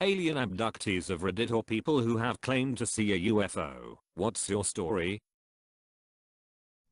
Alien abductees of Reddit or people who have claimed to see a UFO. What's your story?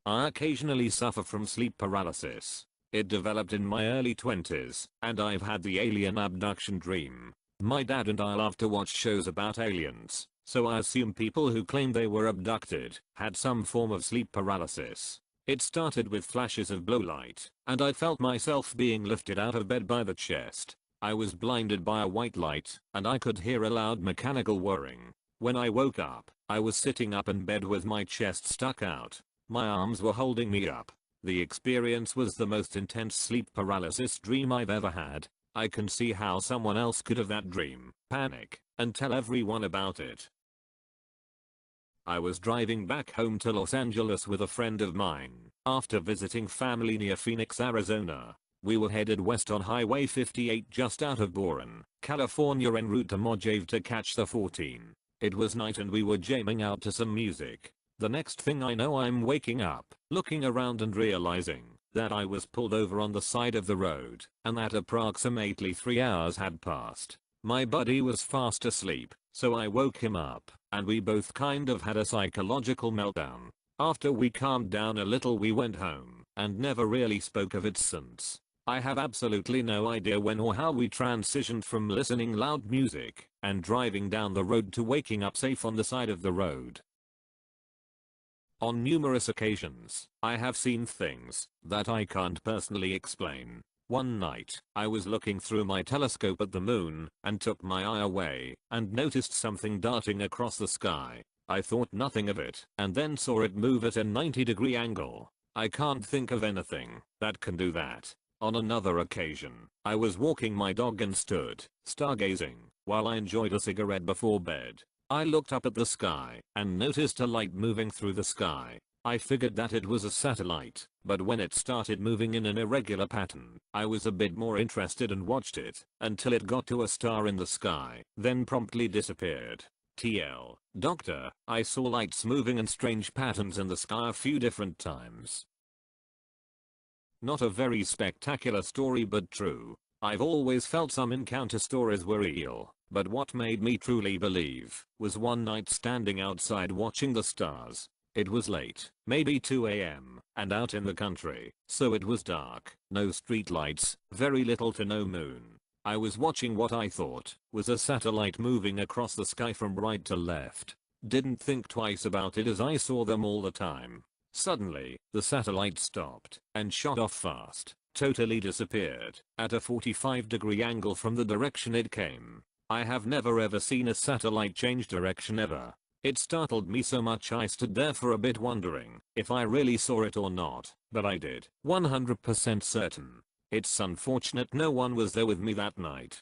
I occasionally suffer from sleep paralysis. It developed in my early 20s, and I've had the alien abduction dream. My dad and I love to watch shows about aliens, so I assume people who claim they were abducted had some form of sleep paralysis. It started with flashes of blue light, and I felt myself being lifted out of bed by the chest. I was blinded by a white light, and I could hear a loud mechanical whirring. When I woke up, I was sitting up in bed with my chest stuck out. My arms were holding me up. The experience was the most intense sleep paralysis dream I've ever had. I can see how someone else could have that dream, panic, and tell everyone about it. I was driving back home to Los Angeles with a friend of mine after visiting family near Phoenix, Arizona. We were headed west on Highway 58 just out of Boren, California en route to Mojave to catch the 14. It was night and we were jamming out to some music. The next thing I know I'm waking up, looking around and realizing that I was pulled over on the side of the road and that approximately 3 hours had passed. My buddy was fast asleep, so I woke him up and we both kind of had a psychological meltdown. After we calmed down a little we went home and never really spoke of it since. I have absolutely no idea when or how we transitioned from listening loud music and driving down the road to waking up safe on the side of the road. On numerous occasions, I have seen things that I can't personally explain. One night, I was looking through my telescope at the moon and took my eye away and noticed something darting across the sky. I thought nothing of it and then saw it move at a 90-degree angle. I can't think of anything that can do that. On another occasion, I was walking my dog and stood, stargazing, while I enjoyed a cigarette before bed. I looked up at the sky and noticed a light moving through the sky. I figured that it was a satellite, but when it started moving in an irregular pattern, I was a bit more interested and watched it until it got to a star in the sky, then promptly disappeared. TL. Doctor, I saw lights moving and strange patterns in the sky a few different times. Not a very spectacular story but true. I've always felt some encounter stories were real, but what made me truly believe was one night standing outside watching the stars. It was late, maybe 2 AM, and out in the country, so it was dark, no street lights, very little to no moon. I was watching what I thought was a satellite moving across the sky from right to left. Didn't think twice about it as I saw them all the time. Suddenly, the satellite stopped and shot off fast, totally disappeared at a 45-degree angle from the direction it came. I have never ever seen a satellite change direction ever. It startled me so much I stood there for a bit wondering if I really saw it or not, but I did, 100% certain. It's unfortunate no one was there with me that night.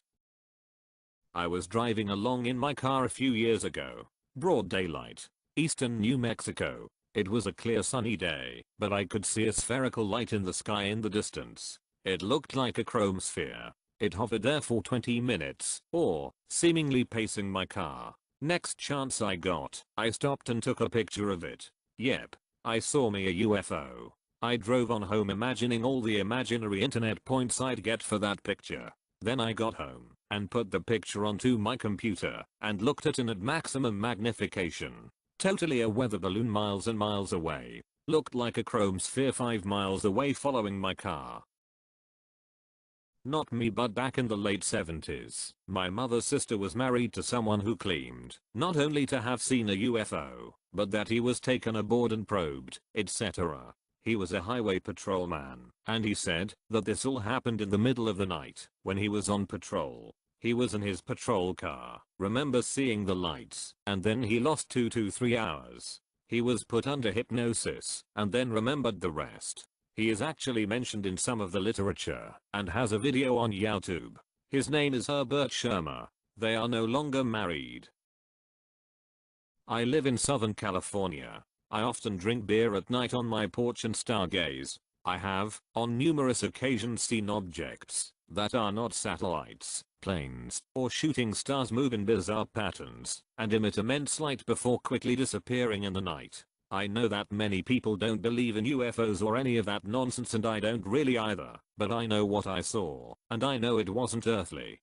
I was driving along in my car a few years ago. Broad daylight. Eastern New Mexico. It was a clear sunny day, but I could see a spherical light in the sky in the distance. It looked like a chrome sphere. It hovered there for 20 minutes, or, seemingly pacing my car. Next chance I got, I stopped and took a picture of it. Yep. I saw me a UFO. I drove on home imagining all the imaginary internet points I'd get for that picture. Then I got home and put the picture onto my computer and looked at it at maximum magnification. Totally a weather balloon miles and miles away. Looked like a chrome sphere 5 miles away following my car. Not me, but back in the late 70s, my mother's sister was married to someone who claimed not only to have seen a UFO, but that he was taken aboard and probed, etc. He was a highway patrolman, and he said that this all happened in the middle of the night when he was on patrol. He was in his patrol car, remember seeing the lights, and then he lost 2 to 3 hours. He was put under hypnosis, and then remembered the rest. He is actually mentioned in some of the literature, and has a video on YouTube. His name is Herbert Shermer. They are no longer married. I live in Southern California. I often drink beer at night on my porch and stargaze. I have, on numerous occasions, seen objects that are not satellites, planes, or shooting stars move in bizarre patterns and emit immense light before quickly disappearing in the night. I know that many people don't believe in UFOs or any of that nonsense, and I don't really either, but I know what I saw, and I know it wasn't earthly.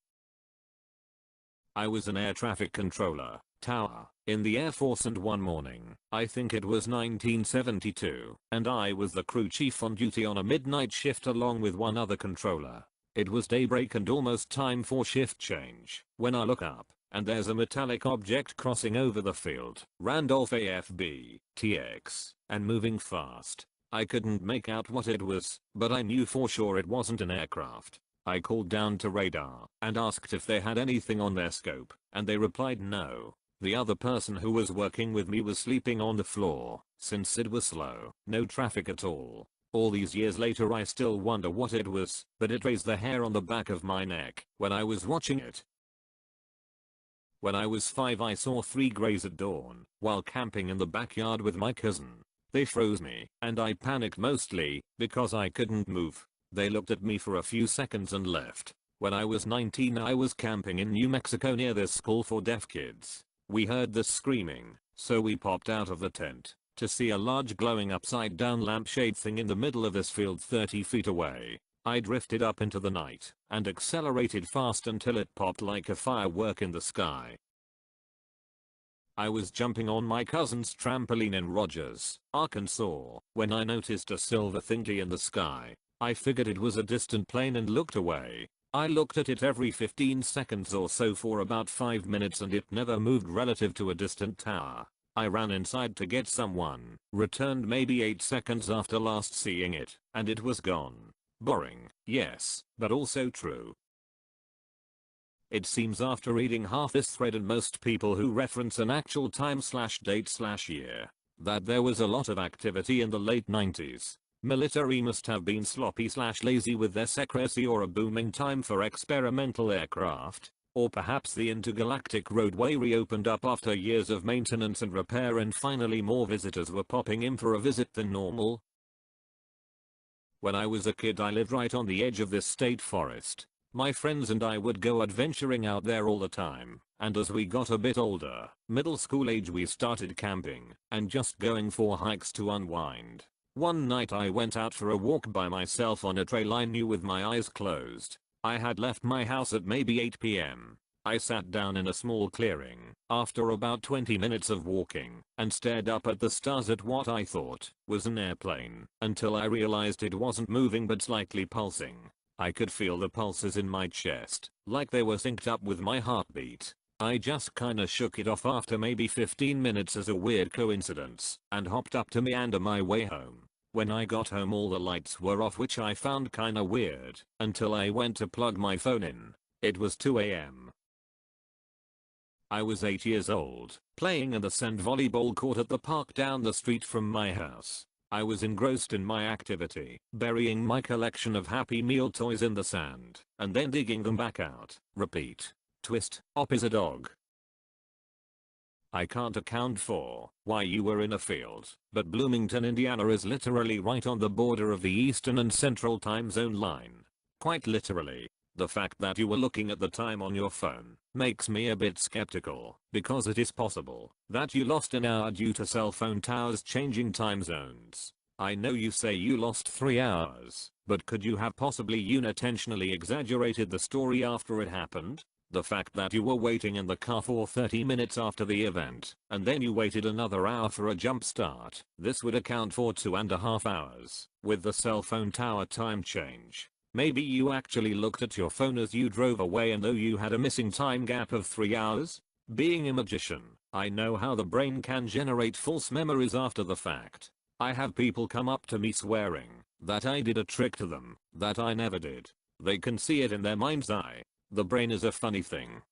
I was an air traffic controller, tower, in the Air Force, and one morning, I think it was 1972, and I was the crew chief on duty on a midnight shift along with one other controller. It was daybreak and almost time for shift change when I look up, and there's a metallic object crossing over the field, Randolph AFB, TX, and moving fast. I couldn't make out what it was, but I knew for sure it wasn't an aircraft. I called down to radar and asked if they had anything on their scope, and they replied no. The other person who was working with me was sleeping on the floor, since it was slow, no traffic at all. All these years later I still wonder what it was, but it raised the hair on the back of my neck when I was watching it. When I was 5 I saw 3 greys at dawn, while camping in the backyard with my cousin. They froze me, and I panicked mostly, because I couldn't move. They looked at me for a few seconds and left. When I was 19 I was camping in New Mexico near this school for deaf kids. We heard the screaming, so we popped out of the tent to see a large glowing upside down lampshade thing in the middle of this field 30 feet away. I drifted up into the night and accelerated fast until it popped like a firework in the sky. I was jumping on my cousin's trampoline in Rogers, Arkansas, when I noticed a silver thingy in the sky. I figured it was a distant plane and looked away. I looked at it every 15 seconds or so for about 5 minutes and it never moved relative to a distant tower. I ran inside to get someone, returned maybe 8 seconds after last seeing it, and it was gone. Boring, yes, but also true. It seems after reading half this thread and most people who reference an actual time/date/year, that there was a lot of activity in the late 90s. Military must have been sloppy/lazy with their secrecy, or a booming time for experimental aircraft, or perhaps the intergalactic roadway reopened up after years of maintenance and repair and finally more visitors were popping in for a visit than normal. When I was a kid I lived right on the edge of this state forest. My friends and I would go adventuring out there all the time, and as we got a bit older, middle school age, we started camping and just going for hikes to unwind. One night I went out for a walk by myself on a trail I knew with my eyes closed. I had left my house at maybe 8 p.m. I sat down in a small clearing after about 20 minutes of walking and stared up at the stars at what I thought was an airplane until I realized it wasn't moving but slightly pulsing. I could feel the pulses in my chest, like they were synced up with my heartbeat. I just kinda shook it off after maybe 15 minutes as a weird coincidence and hopped up to meander my way home. When I got home all the lights were off, which I found kinda weird until I went to plug my phone in. It was 2 a.m. I was 8 years old, playing in the sand volleyball court at the park down the street from my house. I was engrossed in my activity, burying my collection of Happy Meal toys in the sand, and then digging them back out. Repeat. Twist, op is a dog. I can't account for why you were in a field, but Bloomington, Indiana is literally right on the border of the Eastern and Central time zone line. Quite literally. The fact that you were looking at the time on your phone makes me a bit skeptical, because it is possible that you lost an hour due to cell phone towers changing time zones. I know you say you lost 3 hours, but could you have possibly unintentionally exaggerated the story after it happened? The fact that you were waiting in the car for 30 minutes after the event, and then you waited another hour for a jump start, this would account for 2.5 hours, with the cell phone tower time change. Maybe you actually looked at your phone as you drove away and though you had a missing time gap of 3 hours? Being a magician, I know how the brain can generate false memories after the fact. I have people come up to me swearing that I did a trick to them that I never did. They can see it in their mind's eye. The brain is a funny thing.